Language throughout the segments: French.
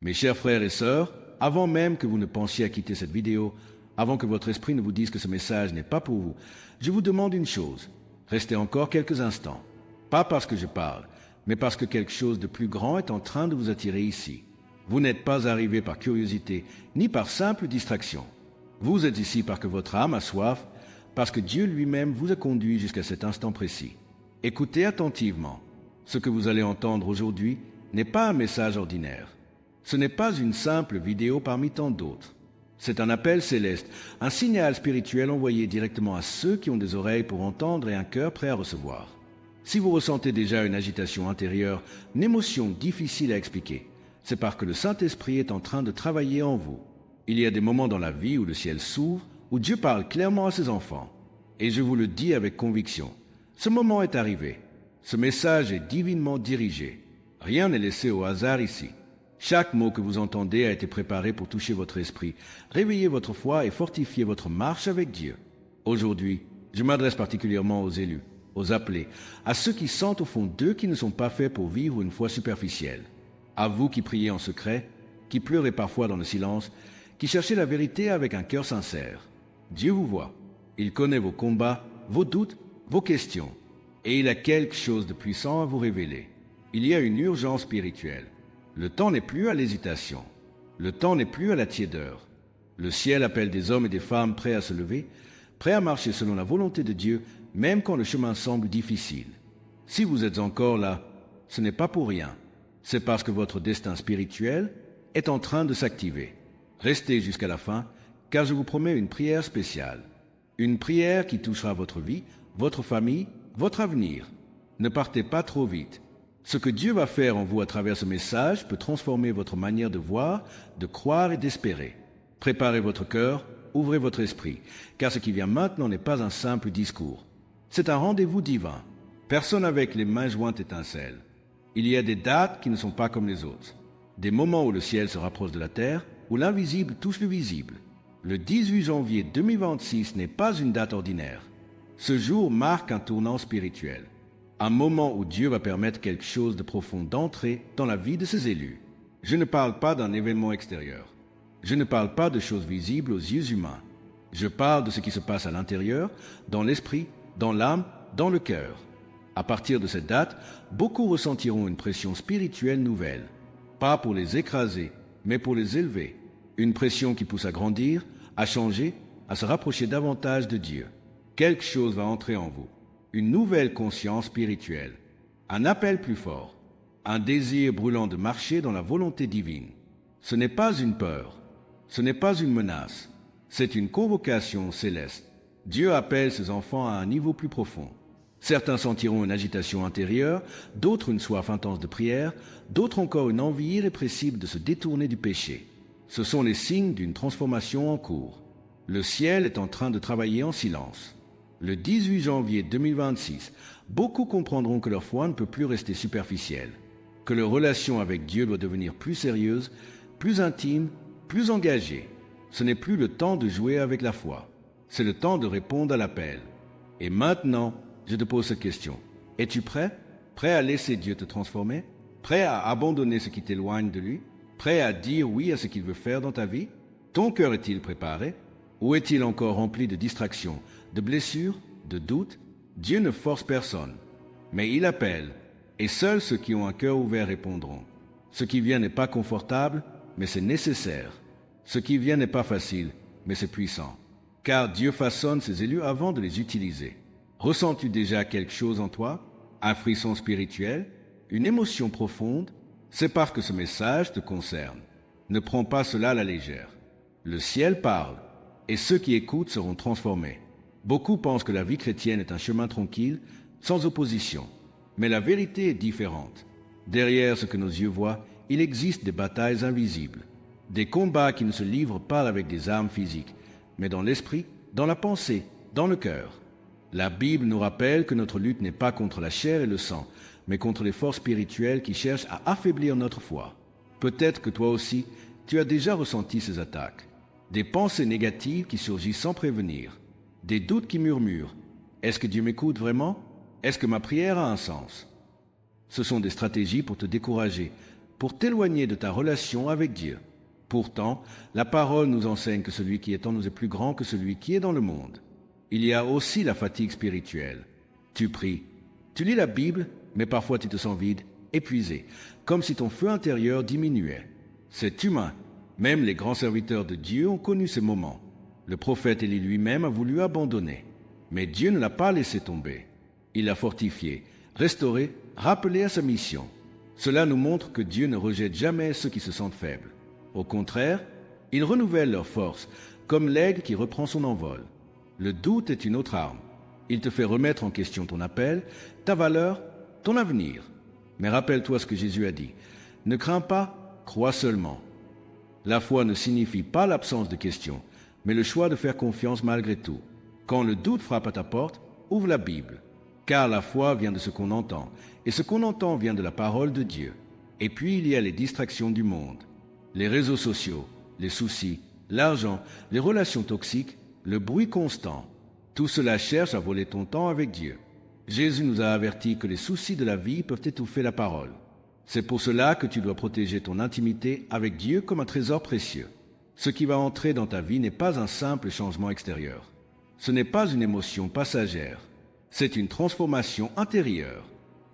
Mes chers frères et sœurs, avant même que vous ne pensiez à quitter cette vidéo, avant que votre esprit ne vous dise que ce message n'est pas pour vous, je vous demande une chose. Restez encore quelques instants. Pas parce que je parle, mais parce que quelque chose de plus grand est en train de vous attirer ici. Vous n'êtes pas arrivé par curiosité, ni par simple distraction. Vous êtes ici parce que votre âme a soif, parce que Dieu lui-même vous a conduit jusqu'à cet instant précis. Écoutez attentivement. Ce que vous allez entendre aujourd'hui n'est pas un message ordinaire. Ce n'est pas une simple vidéo parmi tant d'autres. C'est un appel céleste, un signal spirituel envoyé directement à ceux qui ont des oreilles pour entendre et un cœur prêt à recevoir. Si vous ressentez déjà une agitation intérieure, une émotion difficile à expliquer, c'est parce que le Saint-Esprit est en train de travailler en vous. Il y a des moments dans la vie où le ciel s'ouvre, où Dieu parle clairement à ses enfants. Et je vous le dis avec conviction, ce moment est arrivé. Ce message est divinement dirigé. Rien n'est laissé au hasard ici. Chaque mot que vous entendez a été préparé pour toucher votre esprit, réveiller votre foi et fortifier votre marche avec Dieu. Aujourd'hui, je m'adresse particulièrement aux élus, aux appelés, à ceux qui sentent au fond d'eux qu'ils ne sont pas faits pour vivre une foi superficielle. À vous qui priez en secret, qui pleurez parfois dans le silence, qui cherchez la vérité avec un cœur sincère. Dieu vous voit. Il connaît vos combats, vos doutes, vos questions. Et il a quelque chose de puissant à vous révéler. Il y a une urgence spirituelle. Le temps n'est plus à l'hésitation. Le temps n'est plus à la tiédeur. Le ciel appelle des hommes et des femmes prêts à se lever, prêts à marcher selon la volonté de Dieu, même quand le chemin semble difficile. Si vous êtes encore là, ce n'est pas pour rien. C'est parce que votre destin spirituel est en train de s'activer. Restez jusqu'à la fin, car je vous promets une prière spéciale. Une prière qui touchera votre vie, votre famille, votre avenir. Ne partez pas trop vite. Ce que Dieu va faire en vous à travers ce message peut transformer votre manière de voir, de croire et d'espérer. Préparez votre cœur, ouvrez votre esprit, car ce qui vient maintenant n'est pas un simple discours. C'est un rendez-vous divin. Personne avec les mains jointes étincelle. Il y a des dates qui ne sont pas comme les autres. Des moments où le ciel se rapproche de la terre, où l'invisible touche le visible. Le 18 janvier 2026 n'est pas une date ordinaire. Ce jour marque un tournant spirituel. Un moment où Dieu va permettre quelque chose de profond d'entrer dans la vie de ses élus. Je ne parle pas d'un événement extérieur. Je ne parle pas de choses visibles aux yeux humains. Je parle de ce qui se passe à l'intérieur, dans l'esprit, dans l'âme, dans le cœur. À partir de cette date, beaucoup ressentiront une pression spirituelle nouvelle. Pas pour les écraser, mais pour les élever. Une pression qui pousse à grandir, à changer, à se rapprocher davantage de Dieu. Quelque chose va entrer en vous. Une nouvelle conscience spirituelle, un appel plus fort, un désir brûlant de marcher dans la volonté divine. Ce n'est pas une peur, ce n'est pas une menace, c'est une convocation céleste. Dieu appelle ses enfants à un niveau plus profond. Certains sentiront une agitation intérieure, d'autres une soif intense de prière, d'autres encore une envie irrépressible de se détourner du péché. Ce sont les signes d'une transformation en cours. Le ciel est en train de travailler en silence. Le 18 janvier 2026, beaucoup comprendront que leur foi ne peut plus rester superficielle, que leur relation avec Dieu doit devenir plus sérieuse, plus intime, plus engagée. Ce n'est plus le temps de jouer avec la foi, c'est le temps de répondre à l'appel. Et maintenant, je te pose cette question. Es-tu prêt? Prêt à laisser Dieu te transformer? Prêt à abandonner ce qui t'éloigne de lui? Prêt à dire oui à ce qu'il veut faire dans ta vie? Ton cœur est-il préparé? Ou est-il encore rempli de distractions, de blessures, de doutes? Dieu ne force personne, mais il appelle, et seuls ceux qui ont un cœur ouvert répondront. Ce qui vient n'est pas confortable, mais c'est nécessaire. Ce qui vient n'est pas facile, mais c'est puissant. Car Dieu façonne ses élus avant de les utiliser. Ressens-tu déjà quelque chose en toi? Un frisson spirituel? Une émotion profonde? C'est parce que ce message te concerne. Ne prends pas cela à la légère. Le ciel parle, et ceux qui écoutent seront transformés. Beaucoup pensent que la vie chrétienne est un chemin tranquille, sans opposition. Mais la vérité est différente. Derrière ce que nos yeux voient, il existe des batailles invisibles. Des combats qui ne se livrent pas avec des armes physiques, mais dans l'esprit, dans la pensée, dans le cœur. La Bible nous rappelle que notre lutte n'est pas contre la chair et le sang, mais contre les forces spirituelles qui cherchent à affaiblir notre foi. Peut-être que toi aussi, tu as déjà ressenti ces attaques. Des pensées négatives qui surgissent sans prévenir. Des doutes qui murmurent. Est-ce que Dieu m'écoute vraiment? Est-ce que ma prière a un sens? Ce sont des stratégies pour te décourager, pour t'éloigner de ta relation avec Dieu. Pourtant, la parole nous enseigne que celui qui est en nous est plus grand que celui qui est dans le monde. Il y a aussi la fatigue spirituelle. Tu pries, tu lis la Bible, mais parfois tu te sens vide, épuisé, comme si ton feu intérieur diminuait. C'est humain. Même les grands serviteurs de Dieu ont connu ces moments. Le prophète Élie lui-même a voulu abandonner. Mais Dieu ne l'a pas laissé tomber. Il l'a fortifié, restauré, rappelé à sa mission. Cela nous montre que Dieu ne rejette jamais ceux qui se sentent faibles. Au contraire, il renouvelle leurs forces, comme l'aigle qui reprend son envol. Le doute est une autre arme. Il te fait remettre en question ton appel, ta valeur, ton avenir. Mais rappelle-toi ce que Jésus a dit. Ne crains pas, crois seulement. La foi ne signifie pas l'absence de questions, mais le choix de faire confiance malgré tout. Quand le doute frappe à ta porte, ouvre la Bible. Car la foi vient de ce qu'on entend, et ce qu'on entend vient de la parole de Dieu. Et puis il y a les distractions du monde. Les réseaux sociaux, les soucis, l'argent, les relations toxiques, le bruit constant. Tout cela cherche à voler ton temps avec Dieu. Jésus nous a avertis que les soucis de la vie peuvent étouffer la parole. C'est pour cela que tu dois protéger ton intimité avec Dieu comme un trésor précieux. Ce qui va entrer dans ta vie n'est pas un simple changement extérieur. Ce n'est pas une émotion passagère. C'est une transformation intérieure.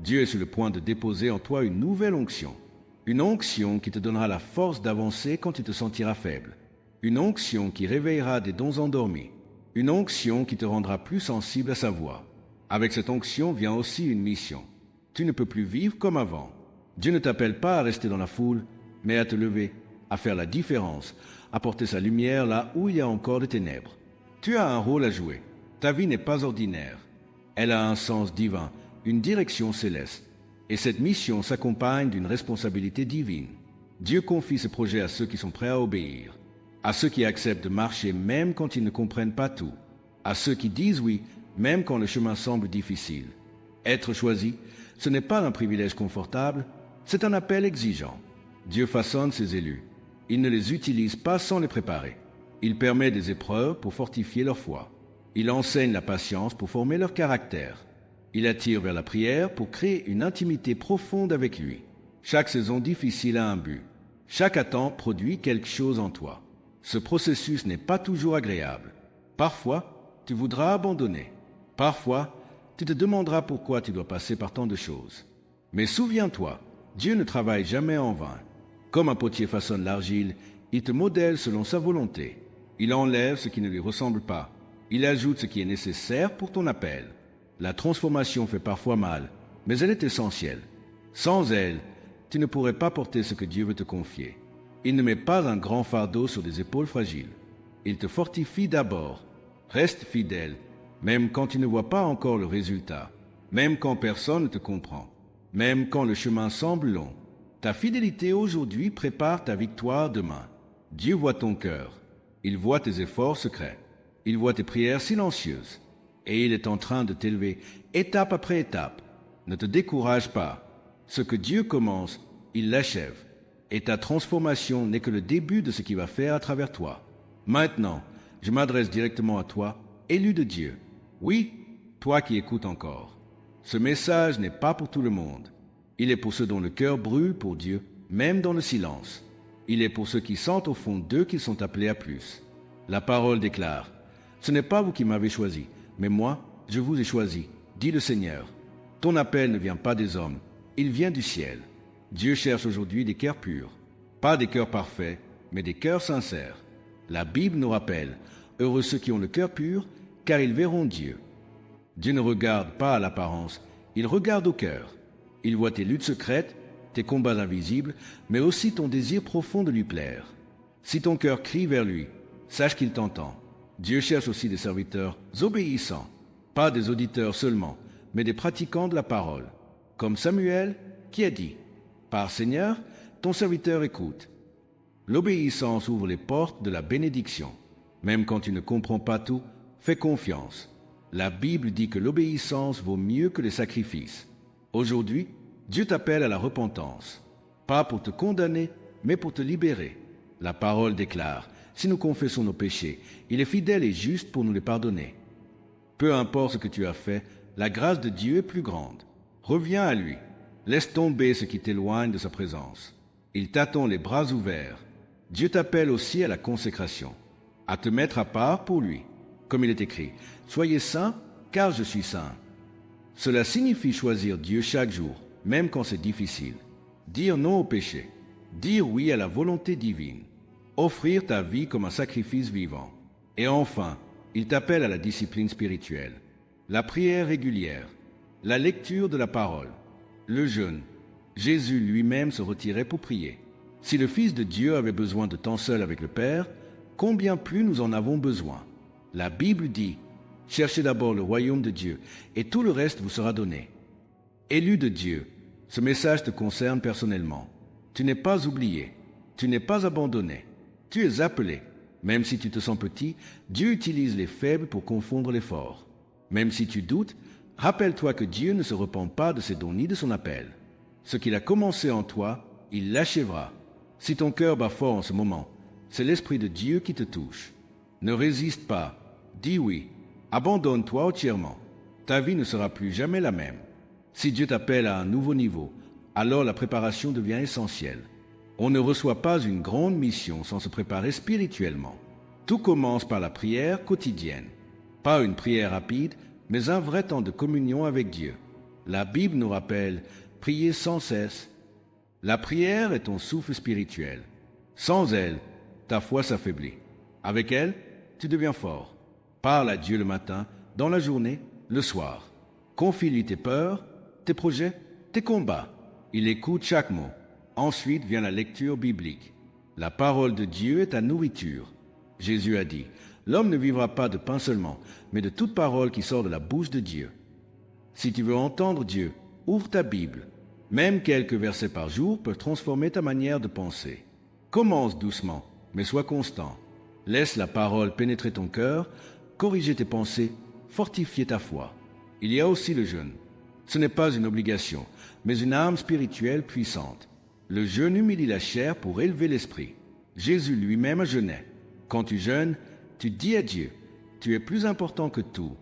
Dieu est sur le point de déposer en toi une nouvelle onction. Une onction qui te donnera la force d'avancer quand tu te sentiras faible. Une onction qui réveillera des dons endormis. Une onction qui te rendra plus sensible à sa voix. Avec cette onction vient aussi une mission. Tu ne peux plus vivre comme avant. Dieu ne t'appelle pas à rester dans la foule, mais à te lever, à faire la différence, à porter sa lumière là où il y a encore des ténèbres. Tu as un rôle à jouer. Ta vie n'est pas ordinaire. Elle a un sens divin, une direction céleste. Et cette mission s'accompagne d'une responsabilité divine. Dieu confie ses projets à ceux qui sont prêts à obéir, à ceux qui acceptent de marcher même quand ils ne comprennent pas tout, à ceux qui disent oui même quand le chemin semble difficile. Être choisi, ce n'est pas un privilège confortable, c'est un appel exigeant. Dieu façonne ses élus. Il ne les utilise pas sans les préparer. Il permet des épreuves pour fortifier leur foi. Il enseigne la patience pour former leur caractère. Il attire vers la prière pour créer une intimité profonde avec lui. Chaque saison difficile a un but. Chaque attente produit quelque chose en toi. Ce processus n'est pas toujours agréable. Parfois, tu voudras abandonner. Parfois, tu te demanderas pourquoi tu dois passer par tant de choses. Mais souviens-toi, Dieu ne travaille jamais en vain. Comme un potier façonne l'argile, il te modèle selon sa volonté. Il enlève ce qui ne lui ressemble pas. Il ajoute ce qui est nécessaire pour ton appel. La transformation fait parfois mal, mais elle est essentielle. Sans elle, tu ne pourrais pas porter ce que Dieu veut te confier. Il ne met pas un grand fardeau sur des épaules fragiles. Il te fortifie d'abord. Reste fidèle, même quand tu ne vois pas encore le résultat, même quand personne ne te comprend, même quand le chemin semble long. Ta fidélité aujourd'hui prépare ta victoire demain. Dieu voit ton cœur. Il voit tes efforts secrets. Il voit tes prières silencieuses. Et il est en train de t'élever, étape après étape. Ne te décourage pas. Ce que Dieu commence, il l'achève. Et ta transformation n'est que le début de ce qu'il va faire à travers toi. Maintenant, je m'adresse directement à toi, élu de Dieu. Oui, toi qui écoutes encore. Ce message n'est pas pour tout le monde. Il est pour ceux dont le cœur brûle pour Dieu, même dans le silence. Il est pour ceux qui sentent au fond d'eux qu'ils sont appelés à plus. La parole déclare, « Ce n'est pas vous qui m'avez choisi, mais moi, je vous ai choisi, dit le Seigneur. Ton appel ne vient pas des hommes, il vient du ciel. Dieu cherche aujourd'hui des cœurs purs. Pas des cœurs parfaits, mais des cœurs sincères. La Bible nous rappelle, « Heureux ceux qui ont le cœur pur, car ils verront Dieu. » Dieu ne regarde pas à l'apparence, il regarde au cœur. Il voit tes luttes secrètes, tes combats invisibles, mais aussi ton désir profond de lui plaire. Si ton cœur crie vers lui, sache qu'il t'entend. Dieu cherche aussi des serviteurs obéissants, pas des auditeurs seulement, mais des pratiquants de la parole, comme Samuel qui a dit, « Par Seigneur, ton serviteur écoute. » L'obéissance ouvre les portes de la bénédiction. Même quand tu ne comprends pas tout, fais confiance. La Bible dit que l'obéissance vaut mieux que les sacrifices. Aujourd'hui, Dieu t'appelle à la repentance, pas pour te condamner, mais pour te libérer. La parole déclare, si nous confessons nos péchés, il est fidèle et juste pour nous les pardonner. Peu importe ce que tu as fait, la grâce de Dieu est plus grande. Reviens à lui. Laisse tomber ce qui t'éloigne de sa présence. Il t'attend les bras ouverts. Dieu t'appelle aussi à la consécration, à te mettre à part pour lui. Comme il est écrit, « Soyez saints, car je suis saint ». Cela signifie choisir Dieu chaque jour, même quand c'est difficile. Dire non au péché. Dire oui à la volonté divine. Offrir ta vie comme un sacrifice vivant. Et enfin, il t'appelle à la discipline spirituelle. La prière régulière. La lecture de la parole. Le jeûne. Jésus lui-même se retirait pour prier. Si le Fils de Dieu avait besoin de temps seul avec le Père, combien plus nous en avons besoin. La Bible dit, « Cherchez d'abord le royaume de Dieu, et tout le reste vous sera donné. » Élu de Dieu, ce message te concerne personnellement. Tu n'es pas oublié, tu n'es pas abandonné, tu es appelé. Même si tu te sens petit, Dieu utilise les faibles pour confondre les forts. Même si tu doutes, rappelle-toi que Dieu ne se repent pas de ses dons ni de son appel. Ce qu'il a commencé en toi, il l'achèvera. Si ton cœur bat fort en ce moment, c'est l'Esprit de Dieu qui te touche. Ne résiste pas, dis oui, abandonne-toi entièrement. Ta vie ne sera plus jamais la même. Si Dieu t'appelle à un nouveau niveau, alors la préparation devient essentielle. On ne reçoit pas une grande mission sans se préparer spirituellement. Tout commence par la prière quotidienne. Pas une prière rapide, mais un vrai temps de communion avec Dieu. La Bible nous rappelle, priez sans cesse. La prière est ton souffle spirituel. Sans elle, ta foi s'affaiblit. Avec elle, tu deviens fort. Parle à Dieu le matin, dans la journée, le soir. Confie-lui tes peurs, tes projets, tes combats. Il écoute chaque mot. Ensuite vient la lecture biblique. La parole de Dieu est ta nourriture. Jésus a dit, « L'homme ne vivra pas de pain seulement, mais de toute parole qui sort de la bouche de Dieu. » Si tu veux entendre Dieu, ouvre ta Bible. Même quelques versets par jour peuvent transformer ta manière de penser. Commence doucement, mais sois constant. Laisse la parole pénétrer ton cœur, corriger tes pensées, fortifier ta foi. Il y a aussi le jeûne. Ce n'est pas une obligation, mais une arme spirituelle puissante. Le jeûne humilie la chair pour élever l'esprit. Jésus lui-même jeûnait. Quand tu jeûnes, tu dis à Dieu, tu es plus important que tout.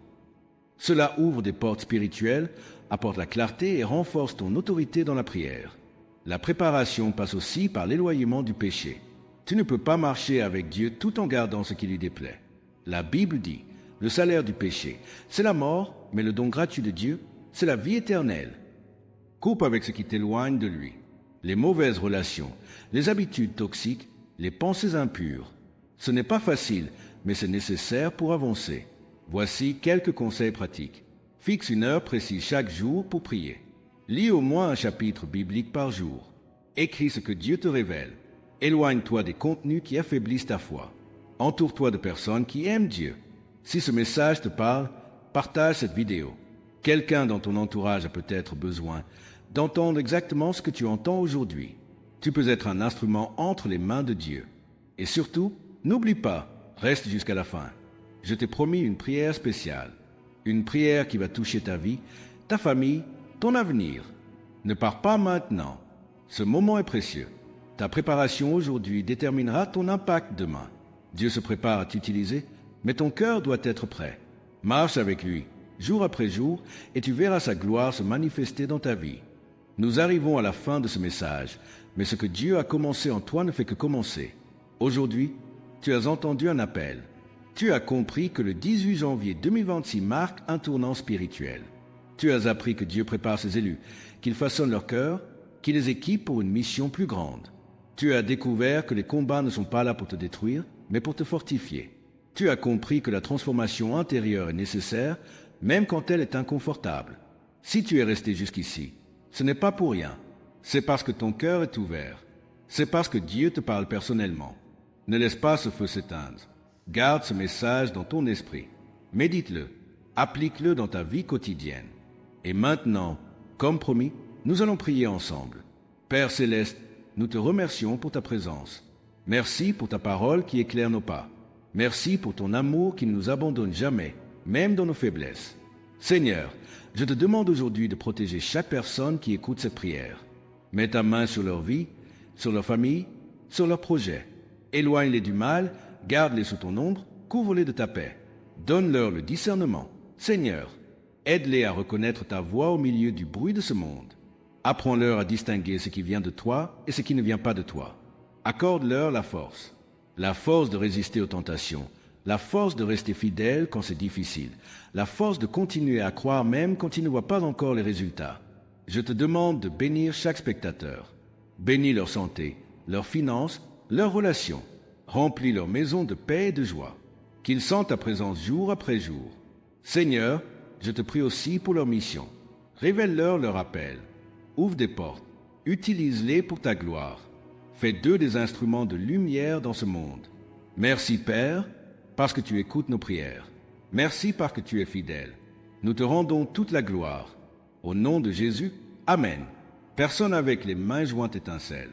Cela ouvre des portes spirituelles, apporte la clarté et renforce ton autorité dans la prière. La préparation passe aussi par l'éloignement du péché. Tu ne peux pas marcher avec Dieu tout en gardant ce qui lui déplaît. La Bible dit, le salaire du péché, c'est la mort, mais le don gratuit de Dieu, c'est la vie éternelle. Coupe avec ce qui t'éloigne de lui. Les mauvaises relations, les habitudes toxiques, les pensées impures. Ce n'est pas facile, mais c'est nécessaire pour avancer. Voici quelques conseils pratiques. Fixe une heure précise chaque jour pour prier. Lis au moins un chapitre biblique par jour. Écris ce que Dieu te révèle. Éloigne-toi des contenus qui affaiblissent ta foi. Entoure-toi de personnes qui aiment Dieu. Si ce message te parle, partage cette vidéo. Quelqu'un dans ton entourage a peut-être besoin d'entendre exactement ce que tu entends aujourd'hui. Tu peux être un instrument entre les mains de Dieu. Et surtout, n'oublie pas, reste jusqu'à la fin. Je t'ai promis une prière spéciale. Une prière qui va toucher ta vie, ta famille, ton avenir. Ne pars pas maintenant. Ce moment est précieux. Ta préparation aujourd'hui déterminera ton impact demain. Dieu se prépare à t'utiliser, mais ton cœur doit être prêt. Marche avec lui, jour après jour, et tu verras sa gloire se manifester dans ta vie. Nous arrivons à la fin de ce message, mais ce que Dieu a commencé en toi ne fait que commencer. Aujourd'hui, tu as entendu un appel. Tu as compris que le 18 janvier 2026 marque un tournant spirituel. Tu as appris que Dieu prépare ses élus, qu'il façonne leur cœur, qu'il les équipe pour une mission plus grande. Tu as découvert que les combats ne sont pas là pour te détruire, mais pour te fortifier. Tu as compris que la transformation intérieure est nécessaire, même quand elle est inconfortable. Si tu es resté jusqu'ici, ce n'est pas pour rien. C'est parce que ton cœur est ouvert. C'est parce que Dieu te parle personnellement. Ne laisse pas ce feu s'éteindre. Garde ce message dans ton esprit. Médite-le. Applique-le dans ta vie quotidienne. Et maintenant, comme promis, nous allons prier ensemble. Père céleste, nous te remercions pour ta présence. Merci pour ta parole qui éclaire nos pas. Merci pour ton amour qui ne nous abandonne jamais, même dans nos faiblesses. Seigneur, je te demande aujourd'hui de protéger chaque personne qui écoute cette prière. Mets ta main sur leur vie, sur leur famille, sur leurs projets. Éloigne-les du mal, garde-les sous ton ombre, couvre-les de ta paix. Donne-leur le discernement. Seigneur, aide-les à reconnaître ta voix au milieu du bruit de ce monde. Apprends-leur à distinguer ce qui vient de toi et ce qui ne vient pas de toi. Accorde-leur la force de résister aux tentations, la force de rester fidèle quand c'est difficile, la force de continuer à croire même quand ils ne voient pas encore les résultats. Je te demande de bénir chaque spectateur. Bénis leur santé, leurs finances, leurs relations. Remplis leur maison de paix et de joie. Qu'ils sentent ta présence jour après jour. Seigneur, je te prie aussi pour leur mission. Révèle-leur leur appel. Ouvre des portes. Utilise-les pour ta gloire. Fais d'eux des instruments de lumière dans ce monde. Merci Père, parce que tu écoutes nos prières. Merci parce que tu es fidèle. Nous te rendons toute la gloire. Au nom de Jésus, Amen. Personne avec les mains jointes étincelle.